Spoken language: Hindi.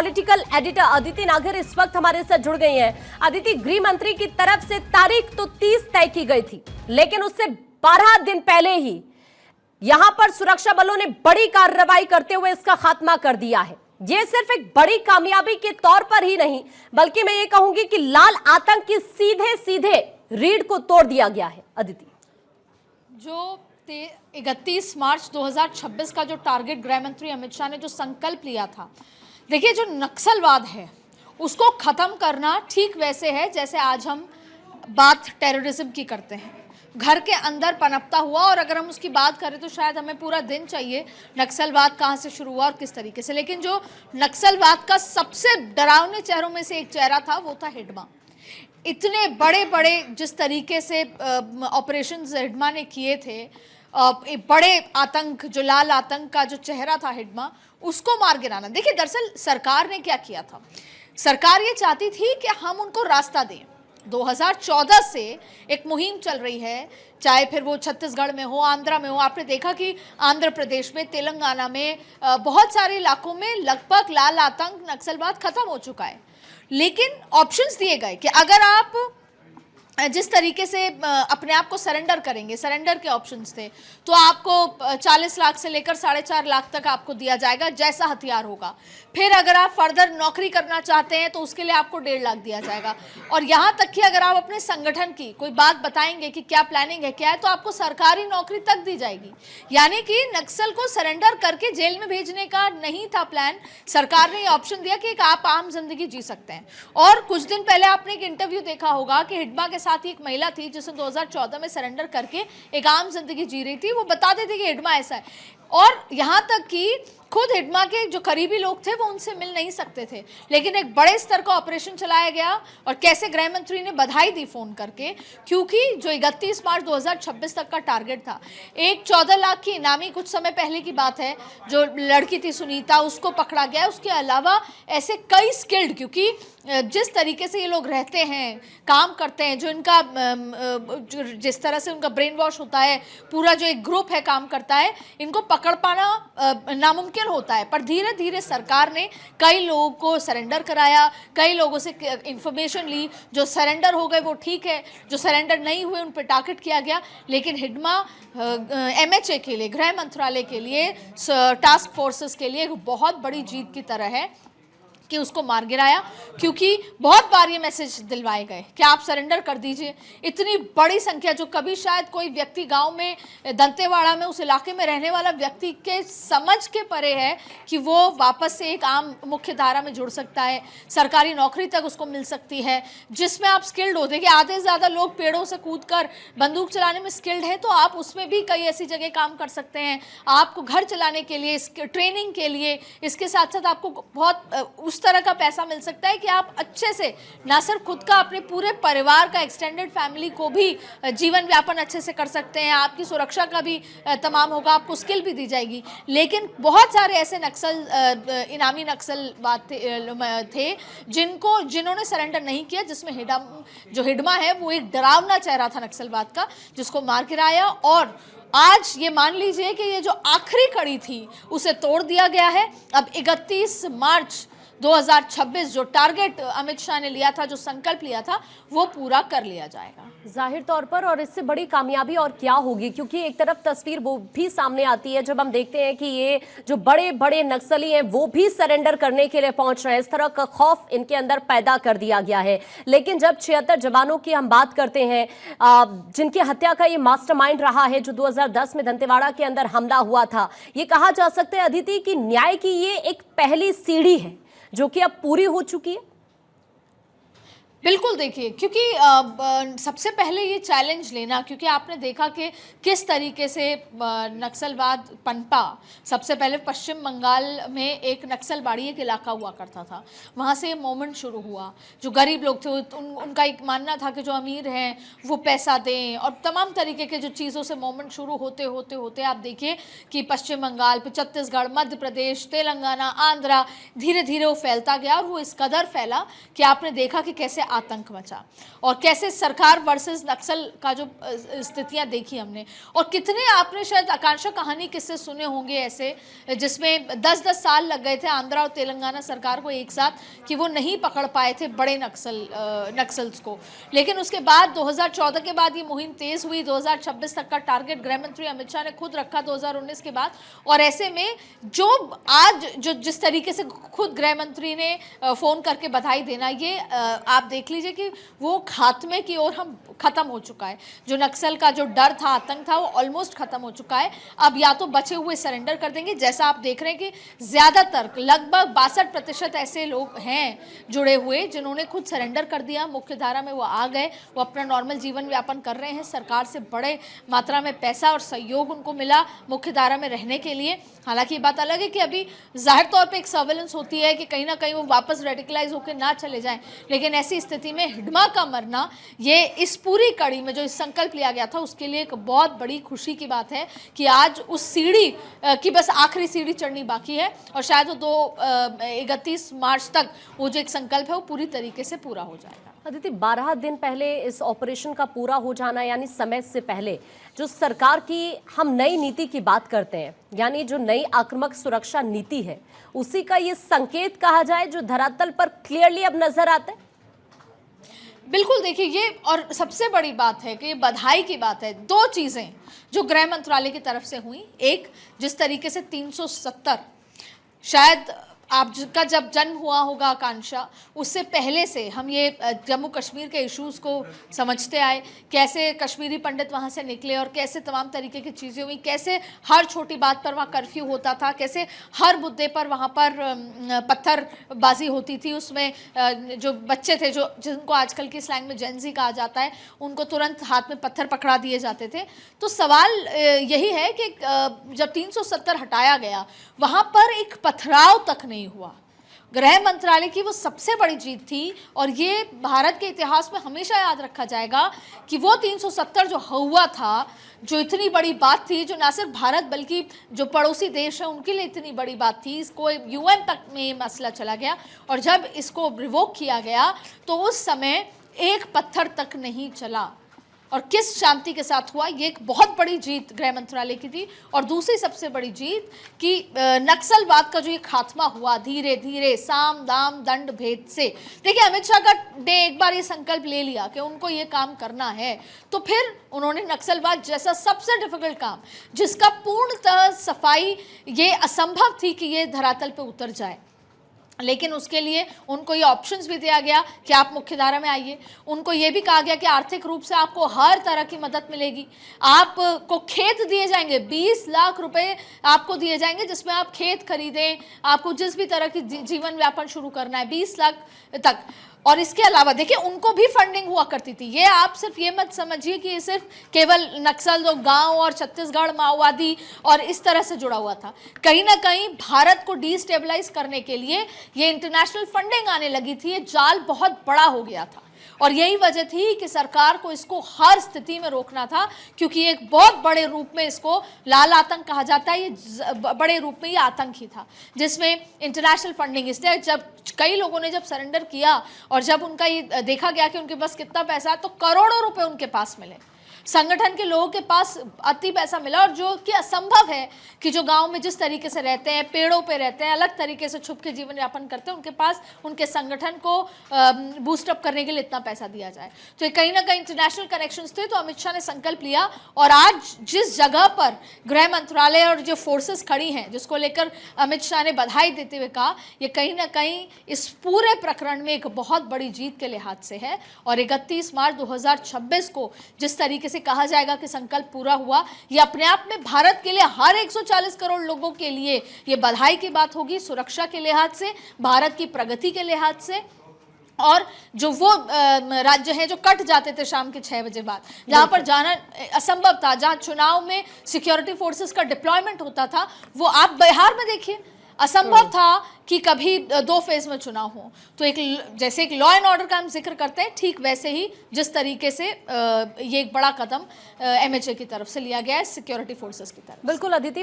पॉलिटिकल एडिटर अदिति नागर इस वक्त हमारे साथ जुड़ गई हैं। अदिति, गृह मंत्री की तरफ से तारीख तो 30 तय की गई थी, लेकिन उससे 12 दिन पहले ही यहां पर सुरक्षा बलों ने बड़ी कार्रवाई करते हुए इसका खात्मा कर दिया है। ये सिर्फ एक बड़ी कामयाबी के तौर पर ही नहीं, बल्कि मैं ये कहूंगी कि लाल आतंक की सीधे सीधे रीढ़ को तोड़ दिया गया है। अदिति, जो 31 मार्च 2026 का जो टारगेट गृह मंत्री अमित शाह ने जो संकल्प लिया था, देखिए जो नक्सलवाद है उसको खत्म करना ठीक वैसे है जैसे आज हम बात टेररिज्म की करते हैं, घर के अंदर पनपता हुआ। और अगर हम उसकी बात करें तो शायद हमें पूरा दिन चाहिए नक्सलवाद कहाँ से शुरू हुआ और किस तरीके से। लेकिन जो नक्सलवाद का सबसे डरावने चेहरों में से एक चेहरा था वो था हिडमा। इतने बड़े बड़े जिस तरीके से ऑपरेशन हिडमा ने किए थे, बड़े आतंक, जो लाल आतंक का जो चेहरा था हिडमा, उसको मार गिराना। देखिए दरअसल सरकार ने क्या किया था, सरकार ये चाहती थी कि हम उनको रास्ता दें। 2014 से एक मुहिम चल रही है, चाहे फिर वो छत्तीसगढ़ में हो, आंध्रा में हो। आपने देखा कि आंध्र प्रदेश में, तेलंगाना में, बहुत सारे इलाकों में लगभग लाल आतंक, नक्सलवाद खत्म हो चुका है। लेकिन ऑप्शंस दिए गए कि अगर आप जिस तरीके से अपने आप को सरेंडर करेंगे, सरेंडर के ऑप्शंस थे, तो आपको 40 लाख से लेकर 4.5 लाख तक आपको दिया जाएगा जैसा हथियार होगा। फिर अगर आप फर्दर नौकरी करना चाहते हैं तो उसके लिए आपको 1.5 लाख दिया जाएगा। और यहाँ तक कि अगर आप अपने संगठन की कोई बात बताएंगे कि क्या प्लानिंग है, क्या है, तो आपको सरकारी नौकरी तक दी जाएगी। यानी कि नक्सल को सरेंडर करके जेल में भेजने का नहीं था प्लान, सरकार ने ये ऑप्शन दिया कि आप आम जिंदगी जी सकते हैं। और कुछ दिन पहले आपने एक इंटरव्यू देखा होगा कि हिडमा के साथ ही एक महिला थी जिसने 2014 में सरेंडर करके एक आम जिंदगी जी रही थी। वो बताते थे कि हिडमा ऐसा है। और यहाँ तक कि खुद हिडमा के जो करीबी लोग थे वो उनसे मिल नहीं सकते थे। लेकिन एक बड़े स्तर का ऑपरेशन चलाया गया और कैसे गृह मंत्री ने बधाई दी फोन करके, क्योंकि जो 31 मार्च 2026 तक का टारगेट था, एक 14 लाख की इनामी, कुछ समय पहले की बात है, जो लड़की थी सुनीता, उसको पकड़ा गया। उसके अलावा ऐसे कई स्किल्ड, क्योंकि जिस तरीके से ये लोग रहते हैं, काम करते हैं, जो इनका जिस तरह से उनका ब्रेन वॉश होता है, पूरा जो एक ग्रुप है काम करता है, इनको पकड़ पाना नामुमकिन होता है। पर धीरे धीरे सरकार ने कई लोगों को सरेंडर कराया, कई लोगों से इंफॉर्मेशन ली। जो सरेंडर हो गए वो ठीक है, जो सरेंडर नहीं हुए उन पर टारगेट किया गया। लेकिन हिडमा MHA के लिए, गृह मंत्रालय के लिए, टास्क फोर्सेस के लिए एक बहुत बड़ी जीत की तरह है कि उसको मार गिराया। क्योंकि बहुत बार ये मैसेज दिलवाए गए कि आप सरेंडर कर दीजिए। इतनी बड़ी संख्या, जो कभी शायद कोई व्यक्ति गांव में, दंतेवाड़ा में, उस इलाके में रहने वाला व्यक्ति के समझ के परे है कि वो वापस से एक आम मुख्य धारा में जुड़ सकता है, सरकारी नौकरी तक उसको मिल सकती है, जिसमें आप स्किल्ड हो। देखिए आधे से ज़्यादा लोग पेड़ों से कूदकर बंदूक चलाने में स्किल्ड है, तो आप उसमें भी कई ऐसी जगह काम कर सकते हैं। आपको घर चलाने के लिए, ट्रेनिंग के लिए, इसके साथ साथ आपको बहुत उस तरह का पैसा मिल सकता है कि आप अच्छे से ना सिर्फ खुद का, अपने पूरे परिवार का, एक्सटेंडेड फैमिली को भी जीवन व्यापन अच्छे से कर सकते हैं। आपकी सुरक्षा का भी तमाम होगा, आपको स्किल भी दी जाएगी। लेकिन बहुत सारे ऐसे नक्सल, इनामी नक्सलवाद थे जिन्होंने सरेंडर नहीं किया, जिसमें हिडमा है वो एक डरावना चेहरा था नक्सलवाद का, जिसको मार गिराया। और आज ये मान लीजिए कि ये जो आखिरी कड़ी थी उसे तोड़ दिया गया है। अब 31 मार्च 2026 जो टारगेट अमित शाह ने लिया था, जो संकल्प लिया था, वो पूरा कर लिया जाएगा जाहिर तौर पर। और इससे बड़ी कामयाबी और क्या होगी, क्योंकि एक तरफ तस्वीर वो भी सामने आती है जब हम देखते हैं कि ये जो बड़े बड़े नक्सली हैं वो भी सरेंडर करने के लिए पहुंच रहे हैं। इस तरह का खौफ इनके अंदर पैदा कर दिया गया है। लेकिन जब 76 जवानों की हम बात करते हैं, जिनकी हत्या का ये मास्टरमाइंड रहा है, जो 2010 में दंतेवाड़ा के अंदर हमला हुआ था, ये कहा जा सकता है अदिति कि न्याय की ये एक पहली सीढ़ी है जो कि अब पूरी हो चुकी है। बिल्कुल, देखिए, क्योंकि सबसे पहले ये चैलेंज लेना, क्योंकि आपने देखा कि किस तरीके से नक्सलवाद पनपा। सबसे पहले पश्चिम बंगाल में एक नक्सलबाड़ी एक इलाका हुआ करता था, वहाँ से मूवमेंट शुरू हुआ। जो गरीब लोग थे उनका एक मानना था कि जो अमीर हैं वो पैसा दें, और तमाम तरीके के जो चीज़ों से मूवमेंट शुरू होते होते होते आप देखिए कि पश्चिम बंगाल, फिर छत्तीसगढ़, मध्य प्रदेश, तेलंगाना, आंध्रा, धीरे धीरे वो फैलता गया। और वो इस कदर फैला कि आपने देखा कि कैसे आतंक मचा और कैसे सरकार वर्सेस नक्सल का जो स्थितियां देखी हमने, और कितने आपने शायद आकांक्षा कहानी किससे सुने होंगे ऐसे जिसमें 10-10 साल लग गए थे आंध्रा और तेलंगाना सरकार को एक साथ कि वो नहीं पकड़ पाए थे बड़े नक्सल्स को। लेकिन उसके बाद 2014 के बाद ये मुहिम तेज हुई, 2026 तक का टारगेट गृह मंत्री अमित शाह ने खुद रखा 2019 के बाद। और ऐसे में जो आज जो जिस तरीके से खुद गृह मंत्री ने फोन करके बधाई देना, ये आप देख लीजिए कि वो खात्मे की ओर हम खत्म हो चुका है। जो नक्सल का जो डर था, आतंक था, वो ऑलमोस्ट खत्म हो चुका है। अब या तो बचे हुए सरेंडर कर देंगे, जैसा आप देख रहे हैं कि ज्यादातर लगभग 62% ऐसे लोग हैं जुड़े हुए जिन्होंने खुद सरेंडर कर दिया, मुख्य धारा में वो आ गए, वो अपना नॉर्मल जीवन यापन कर रहे हैं। सरकार से बड़े मात्रा में पैसा और सहयोग उनको मिला मुख्य धारा में रहने के लिए। हालांकि ये बात अलग है कि अभी जाहिर तौर पे एक सर्वेलेंस होती है कि कहीं ना कहीं वो वापस रेडिकलाइज होकर ना चले जाएं, लेकिन ऐसी स्थिति में हिडमा का मरना ये इस पूरी कड़ी में जो इस संकल्प लिया गया था उसके लिए एक बहुत बड़ी खुशी की बात है कि आज उस सीढ़ी की बस आखिरी सीढ़ी चढ़नी बाकी है और शायद वो 31 मार्च तक वो जो एक संकल्प है वो पूरी तरीके से पूरा हो जाएगा। अदिति, 12 दिन पहले इस ऑपरेशन का पूरा हो जाना, यानी समय से पहले जो सरकार की हम नई नीति की बात करते हैं, यानी जो नई आक्रामक सुरक्षा नीति है, उसी का ये संकेत कहा जाए जो धरातल पर क्लियरली अब नजर आता है। बिल्कुल, देखिए ये और सबसे बड़ी बात है कि ये बधाई की बात है। दो चीजें जो गृह मंत्रालय की तरफ से हुई, एक जिस तरीके से 370 शायद आपका जब जन्म हुआ होगा आकांक्षा, उससे पहले से हम ये जम्मू कश्मीर के इश्यूज़ को समझते आए, कैसे कश्मीरी पंडित वहाँ से निकले और कैसे तमाम तरीके की चीज़ें हुई, कैसे हर छोटी बात पर वहाँ कर्फ्यू होता था, कैसे हर मुद्दे पर वहाँ पर पत्थरबाजी होती थी। उसमें जो बच्चे थे जो जिनको आजकल की स्लैंग में जेनजी कहा जाता है, उनको तुरंत हाथ में पत्थर पकड़ा दिए जाते थे। तो सवाल यही है कि जब 370 हटाया गया, वहाँ पर एक पथराव तक नहीं हुआ। गृह मंत्रालय की वो सबसे बड़ी जीत थी और ये भारत के इतिहास में हमेशा याद रखा जाएगा कि वो 370 जो हुआ था, जो इतनी बड़ी बात थी, जो ना सिर्फ भारत बल्कि जो पड़ोसी देश है उनके लिए इतनी बड़ी बात थी। इसको यूएन तक में ये मसला चला गया और जब इसको रिवोक किया गया तो उस समय एक पत्थर तक नहीं चला। और किस शांति के साथ हुआ, ये एक बहुत बड़ी जीत गृह मंत्रालय की थी। और दूसरी सबसे बड़ी जीत कि नक्सलवाद का जो ये खात्मा हुआ धीरे धीरे साम दाम दंड भेद से। देखिए, अमित शाह का ने एक बार ये संकल्प ले लिया कि उनको ये काम करना है, तो फिर उन्होंने नक्सलवाद जैसा सबसे डिफिकल्ट काम, जिसका पूर्णतः सफाई ये असंभव थी कि ये धरातल पे उतर जाए, लेकिन उसके लिए उनको ये ऑप्शंस भी दिया गया कि आप मुख्यधारा में आइए। उनको ये भी कहा गया कि आर्थिक रूप से आपको हर तरह की मदद मिलेगी। आपको खेत दिए जाएंगे, 20 लाख रुपए आपको दिए जाएंगे जिसमें आप खेत खरीदें, आपको जिस भी तरह की जीवन व्यापन शुरू करना है 20 लाख तक। और इसके अलावा देखिए, उनको भी फंडिंग हुआ करती थी। ये आप सिर्फ ये मत समझिए कि ये सिर्फ केवल नक्सल जो गांव और छत्तीसगढ़ माओवादी और इस तरह से जुड़ा हुआ था। कहीं ना कहीं भारत को डिस्टेबलाइज करने के लिए ये इंटरनेशनल फंडिंग आने लगी थी। ये जाल बहुत बड़ा हो गया था और यही वजह थी कि सरकार को इसको हर स्थिति में रोकना था, क्योंकि एक बहुत बड़े रूप में इसको लाल आतंक कहा जाता है। ये बड़े रूप में ये आतंक ही था जिसमें इंटरनेशनल फंडिंग, इसलिए जब कई लोगों ने जब सरेंडर किया और जब उनका ये देखा गया कि उनके पास कितना पैसा है, तो करोड़ों रुपए उनके पास मिले। संगठन के लोगों के पास अति पैसा मिला और जो कि असंभव है कि जो गांव में जिस तरीके से रहते हैं, पेड़ों पे रहते हैं, अलग तरीके से छुप के जीवन यापन करते हैं, उनके पास उनके संगठन को बूस्टअप करने के लिए इतना पैसा दिया जाए। तो ये कहीं ना कहीं इंटरनेशनल कनेक्शंस थे। तो अमित शाह ने संकल्प लिया और आज जिस जगह पर गृह मंत्रालय और जो फोर्सेस खड़ी हैं, जिसको लेकर अमित शाह ने बधाई देते हुए कहा, ये कहीं ना कहीं इस पूरे प्रकरण में एक बहुत बड़ी जीत के लिहाज से है। और 31 मार्च 2026 को जिस तरीके से कहा जाएगा कि संकल्प पूरा हुआ, ये अपने आप में भारत के लिए हर 140 करोड़ लोगों के लिए ये बधाई की बात होगी, सुरक्षा के लिहाज से, भारत की प्रगति के लिहाज से। और जो वो राज्य हैं जो कट जाते थे शाम के 6 बजे बाद, जहां पर जाना असंभव था, जहां चुनाव में सिक्योरिटी फोर्सेस का डिप्लॉयमेंट होता था, वो आप बिहार में देखिए, असंभव था कि कभी 2 फेज में चुनाव हो। तो एक जैसे एक लॉ एंड ऑर्डर का हम जिक्र करते हैं, ठीक वैसे ही जिस तरीके से ये एक बड़ा कदम एमएचए की तरफ से लिया गया है सिक्योरिटी फोर्सेस की तरफ। बिल्कुल अदिति।